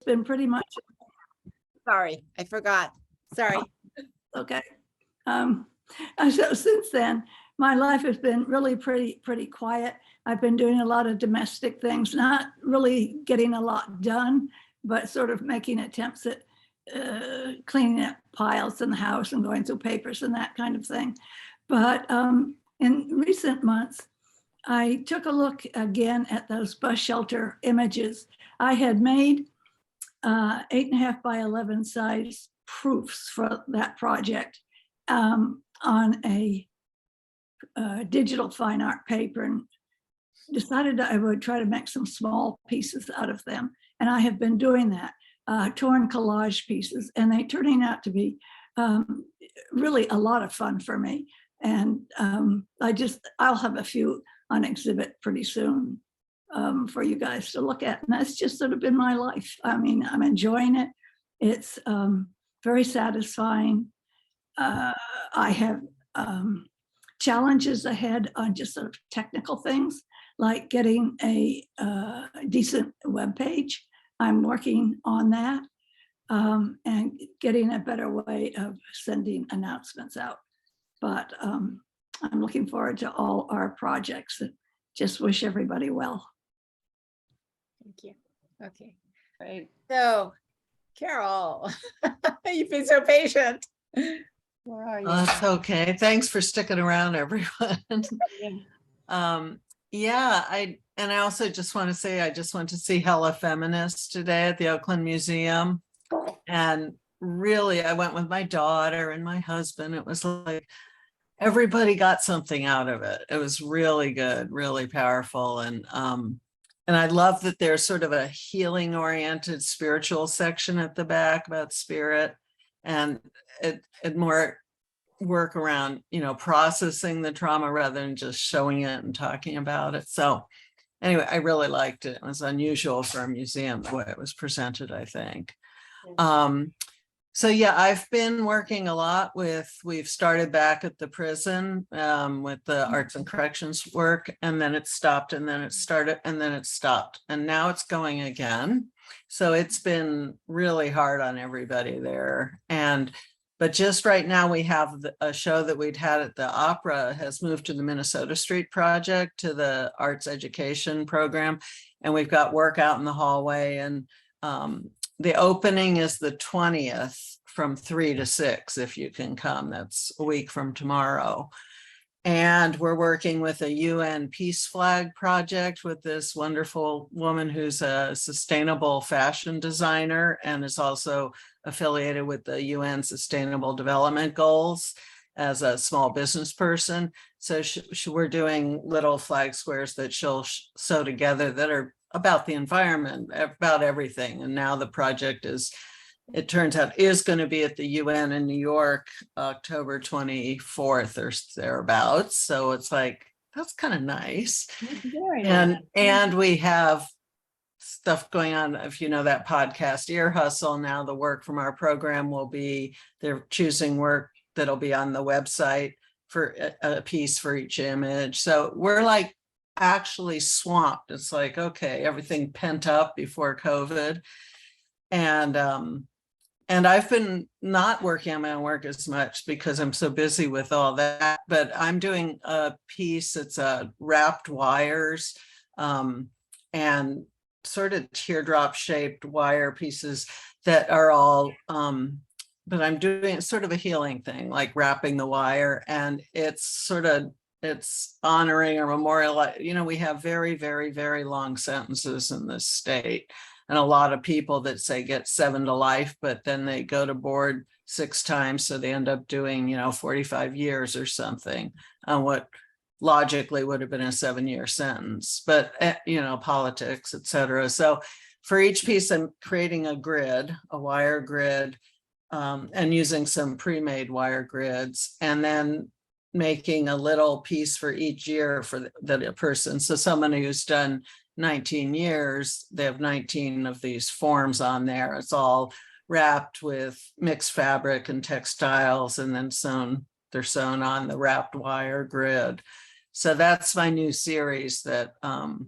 been pretty much Sorry, I forgot. Sorry. okay. And so since then, my life has been really pretty quiet. I've been doing a lot of domestic things, not really getting a lot done, but sort of making attempts at cleaning up piles in the house and going through papers and that kind of thing. But in recent months, I took a look again at those bus shelter images. I had made 8.5 by 11 size proofs for that project on a digital fine art paper, and decided that I would try to make some small pieces out of them. And I have been doing that, torn collage pieces, and they turning out to be really a lot of fun for me. And I'll have a few on exhibit pretty soon for you guys to look at. And that's just sort of been my life. I mean, I'm enjoying it. It's very satisfying. I have challenges ahead on just sort of technical things, like getting a decent web page. I'm working on that, and getting a better way of sending announcements out. But I'm looking forward to all our projects, and just wish everybody well. Thank you. Okay. Right. So, Carol, you've been so patient. Where are you? That's okay. Thanks for sticking around, everyone. Yeah, I also just want to say I just went to see Hella Feminist today at the Oakland Museum. And really, I went with my daughter and my husband. It was like everybody got something out of it. It was really good, really powerful. And I love that there's sort of a healing oriented spiritual section at the back about spirit, and it more work around, processing the trauma rather than just showing it and talking about it. So anyway, I really liked it. It was unusual for a museum the way it was presented, I think. So yeah, I've been working a lot we've started back at the prison with the arts and corrections work, and then it stopped, and then it started, and then it stopped, and now it's going again. So it's been really hard on everybody there. But just right now we have a show that we'd had at the opera has moved to the Minnesota Street Project, to the arts education program. And we've got work out in the hallway, and the opening is the 20th from 3 to 6, if you can come. That's a week from tomorrow. And we're working with a UN Peace Flag project with this wonderful woman who's a sustainable fashion designer and is also affiliated with the UN Sustainable Development Goals as a small business person. So we're doing little flag squares that she'll sew together that are about the environment, about everything. And now the project is, it turns out, is going to be at the UN in New York, October 24th or thereabouts. So it's like, that's kind of nice. And we have stuff going on. If you know that podcast, Ear Hustle, now the work from our program will be, they're choosing work that'll be on the website for a piece for each image. So we're like actually swamped. It's like, okay, everything pent up before COVID. And I've been not working on my own work as much because I'm so busy with all that, but I'm doing a piece. It's wrapped wires and sort of teardrop shaped wire pieces that are all, but I'm doing sort of a healing thing, like wrapping the wire, and it's honoring or memorial. We have very, very, very long sentences in this state. And a lot of people that say get 7 to life, but then they go to board 6 times. So they end up doing, 45 years or something on what logically would have been a 7-year sentence, but, politics, et cetera. So for each piece, I'm creating a grid, a wire grid, and using some pre-made wire grids, and then making a little piece for each year for the person. So someone who's done 19 years, they have 19 of these forms on there. It's all wrapped with mixed fabric and textiles, and then they're sewn on the wrapped wire grid. So that's my new series that I'm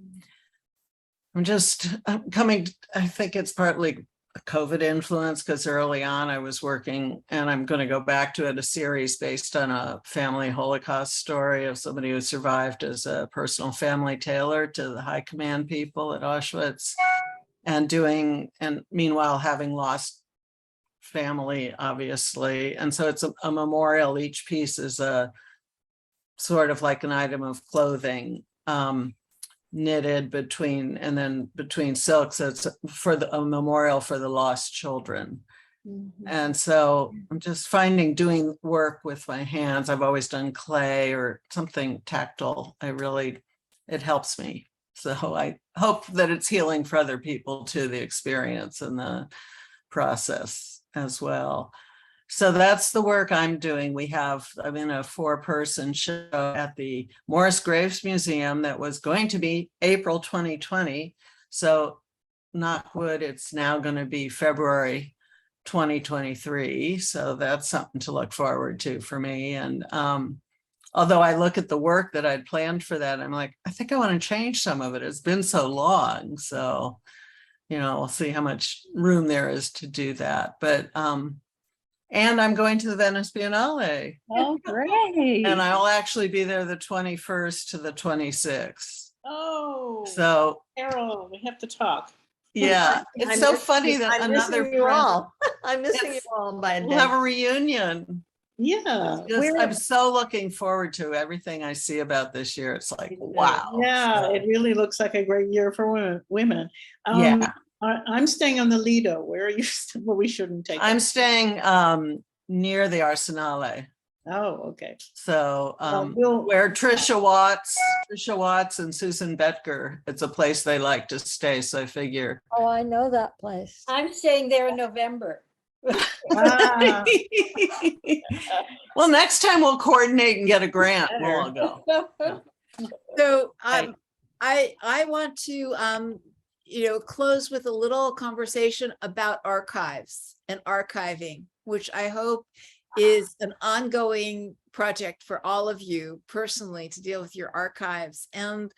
coming. I think it's partly COVID influence, because early on I was working, and I'm going to go back to it, a series based on a family Holocaust story of somebody who survived as a personal family tailor to the high command people at Auschwitz, and meanwhile having lost family, obviously. And so it's a memorial. Each piece is a sort of like an item of clothing, knitted between silks. So it's for a memorial for the lost children. And so I'm just finding doing work with my hands. I've always done clay or something tactile. It helps me. So I hope that it's healing for other people too, the experience and the process as well. So that's the work I'm doing. I'm in a 4-person show at the Morris Graves Museum that was going to be April 2020. So knock wood, it's now going to be February 2023. So that's something to look forward to for me. And although I look at the work that I'd planned for that, I'm like, I think I want to change some of it. It's been so long. So, we'll see how much room there is to do that. But and I'm going to the Venice Biennale. Oh, great. And I'll actually be there the 21st to the 26th. Oh, So, Carol, we have to talk. yeah, it's I'm so missing funny you- that I'm another missing you friend- all. I'm missing you It's- all by a we'll have day. a reunion. Yeah. I'm so looking forward to everything I see about this year. It's like, wow. Yeah, So, it really looks like a great year for women. yeah. I'm staying on the Lido. Where are you? Well, we shouldn't take. I'm it. staying near the Arsenale. Oh, okay. So We'll- where Trisha Watts and Susan Betker, it's a place they like to stay. So I figure. Oh, I know that place. I'm staying there in November. Ah, Well, next time we'll coordinate and get a grant. We'll all go. So Right. I want to close with a little conversation about archives and archiving, which I hope is an ongoing project for all of you personally to deal with your archives. And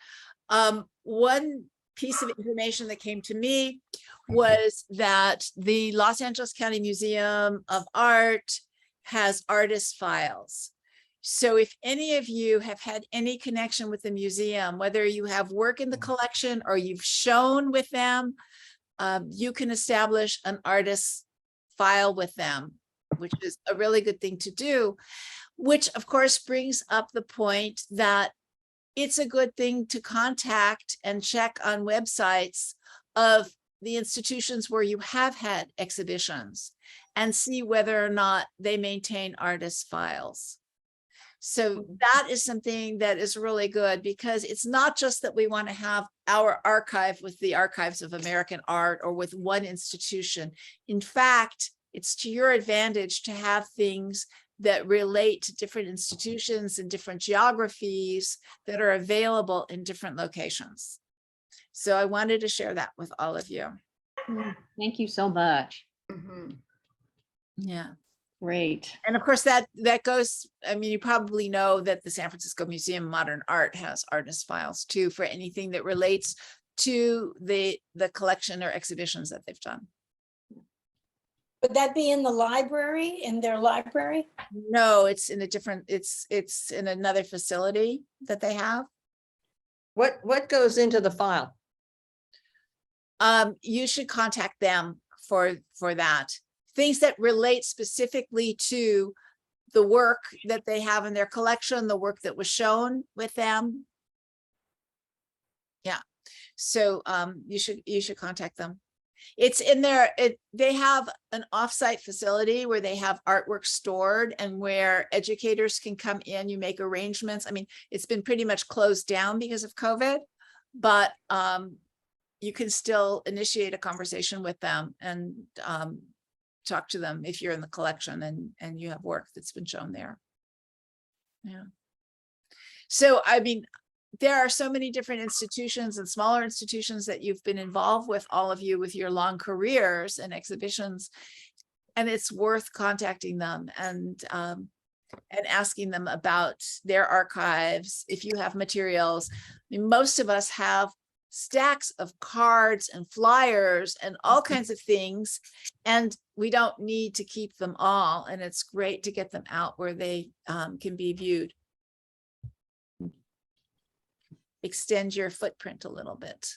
one piece of information that came to me was that the Los Angeles County Museum of Art has artist files. So if any of you have had any connection with the museum, whether you have work in the collection or you've shown with them, you can establish an artist file with them, which is a really good thing to do, which of course brings up the point that it's a good thing to contact and check on websites of the institutions where you have had exhibitions and see whether or not they maintain artist files. So that is something that is really good, because it's not just that we want to have our archive with the Archives of American Art or with one institution. In fact, it's to your advantage to have things that relate to different institutions and different geographies that are available in different locations. So I wanted to share that with all of you. Thank you so much. Yeah. Great. And of course, that goes, I mean, you probably know that the San Francisco Museum of Modern Art has artist files too, for anything that relates to the collection or exhibitions that they've done. Would that be in the library, in their library? No, it's in a different, it's in another facility that they have. What goes into the file? You should contact them for that. Things that relate specifically to the work that they have in their collection, the work that was shown with them. Yeah, so you should contact them. It's in there. They have an offsite facility where they have artwork stored and where educators can come in. You make arrangements. I mean, it's been pretty much closed down because of COVID, but you can still initiate a conversation with them and talk to them if you're in the collection and you have work that's been shown there. Yeah. So, I mean, there are so many different institutions and smaller institutions that you've been involved with, all of you, with your long careers and exhibitions, and it's worth contacting them and asking them about their archives. If you have materials, I mean, most of us have stacks of cards and flyers and all kinds of things. And we don't need to keep them all. And it's great to get them out where they can be viewed. Extend your footprint a little bit.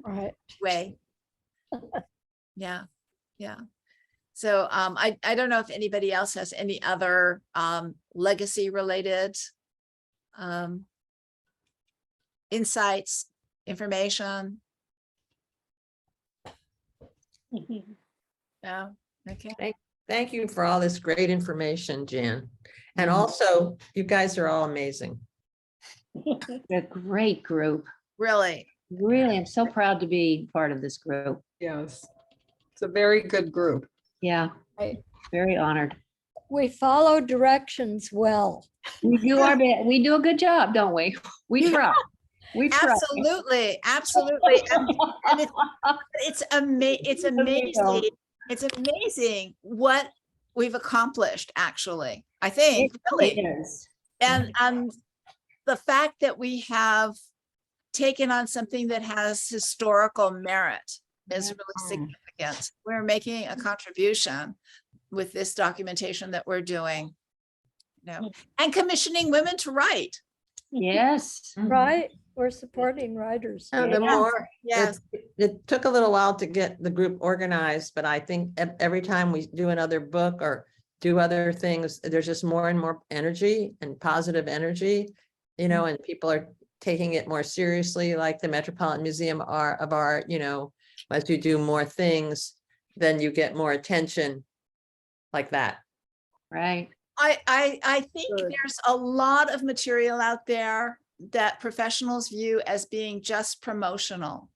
Right. Way. Yeah, yeah. So I don't know if anybody else has any other legacy related insights, information. Yeah, okay. Thank you for all this great information, Jan. And also, you guys are all amazing. A great group. Really, Really, I'm so proud to be part of this group. Yes, it's a very good group. Yeah, Right. very honored. We follow directions well. We do our best. We do a good job, don't we? We try. We try. absolutely, absolutely. And it's amazing. It's amazing what we've accomplished, actually, I think, It really. is. And the fact that we have taken on something that has historical merit is really significant. We're making a contribution with this documentation that we're doing. And commissioning women to write. Yes. Right? We're supporting writers. And the Yeah. more, Yes. it took a little while to get the group organized, but I think every time we do another book or do other things, there's just more and more energy and positive energy, you know, and people are taking it more seriously, like the Metropolitan Museum of Art, you know, as you do more things, then you get more attention like that. Right. I think Good. there's a lot of material out there that professionals view as being just promotional.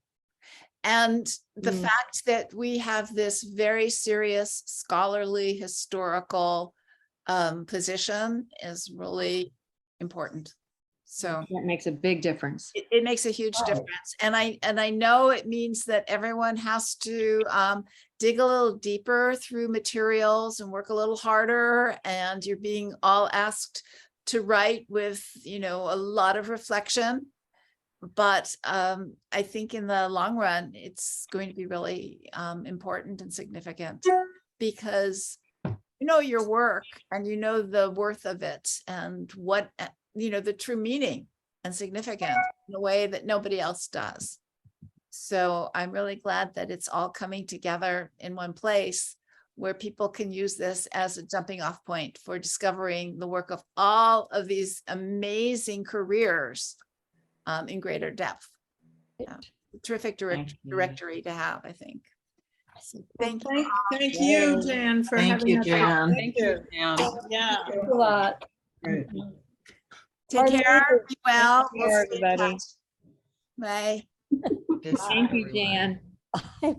And the fact that we have this very serious scholarly historical position is really important. So That makes a big difference. it makes a huge difference. And I know it means that everyone has to dig a little deeper through materials and work a little harder. And you're being all asked to write with, you know, a lot of reflection. But I think in the long run, it's going to be really important and significant because you know your work and you know the worth of it and what, you know, the true meaning and significance in a way that nobody else does. So I'm really glad that it's all coming together in one place where people can use this as a jumping off point for discovering the work of all of these amazing careers in greater depth. Yeah. Terrific Thank you. directory to have, I think. So thank you. Thank you, Jan, for Thank having you, us. Jan. Thank you. Yeah. A lot. Right. Take care, be well. We'll care, stay in everybody. touch. Bye. Thank you, Jan. Bye.